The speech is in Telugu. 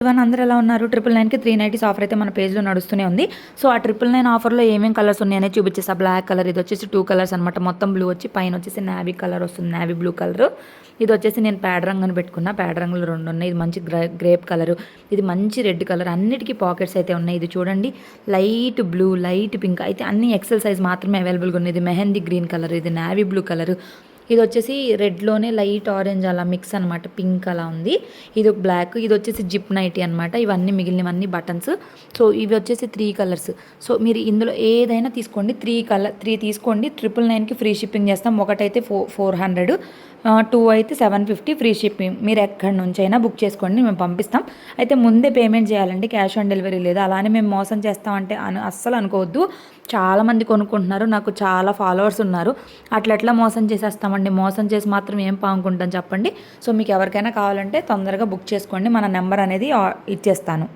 ఇవన్నీ అందరూ ఎలా ఉన్నారు? 999కి 390 ఆఫర్ అయితే మన పేజ్‌లో నడుస్తూనే ఉంది. సో, ఆ 999 ఆఫర్‌లో ఏమేం కలర్స్ ఉన్నాయనేది చూపించేసా. బ్లాక్ కలర్ ఇదొచ్చేసి 2 కలర్స్ అనమాట. మొత్తం బ్లూ వచ్చి పైనొచ్చేసి నేవీ కలర్ వస్తుంది. Navy blue colour. ఇదొచ్చేసి నేను పేడ రంగు అని పెట్టుకున్నా. పేడ రంగులు 2 ఉన్నాయి. ఇది మంచి గ్రేప్ కలరు. ఇది మంచి రెడ్ కలర్. అన్నిటికి పాకెట్స్ అయితే ఉన్నాయి. ఇది చూడండి లైట్ బ్లూ, లైట్ పింక్ అయితే అన్ని ఎక్సెల్ సైజ్ మాత్రమే అవైలబుల్‌గా ఉంది. ఇది మెహందీ గ్రీన్ కలర్, ఇది నేవీ బ్లూ కలరు. ఇదొచ్చేసి రెడ్‌లోనే లైట్ ఆరెంజ్ అలా మిక్స్ అనమాట. పింక్ అలా ఉంది. ఇది బ్లాక్. ఇదొచ్చేసి జిప్ నైటీ అనమాట. ఇవన్నీ మిగిలినవన్నీ బటన్స్. సో, ఇవి వచ్చేసి 3 కలర్స్. సో, మీరు ఇందులో ఏదైనా తీసుకోండి. 3 తీసుకోండి. 999కి ఫ్రీ షిప్పింగ్ చేస్తాం. ఒకటైతే 400, 2 అయితే 750 ఫ్రీ షిప్పింగ్. మీరు ఎక్కడి నుంచైనా బుక్ చేసుకోండి, మేము పంపిస్తాం. అయితే ముందే పేమెంట్ చేయాలండి. క్యాష్ ఆన్ డెలివరీ లేదు. అలానే మేము మోసం చేస్తామంటే అస్సలు అనుకోవద్దు. చాలామంది కొనుక్కుంటున్నారు. నాకు చాలా ఫాలోవర్స్ ఉన్నారు. అట్లా మోసం చేసేస్తామండి. మోసం చేసి మాత్రం ఏం పాముకుంటాం చెప్పండి. సో, మీకు ఎవరికైనా కావాలంటే తొందరగా బుక్ చేసుకోండి. మన నెంబర్ అనేది ఇచ్చేస్తాను.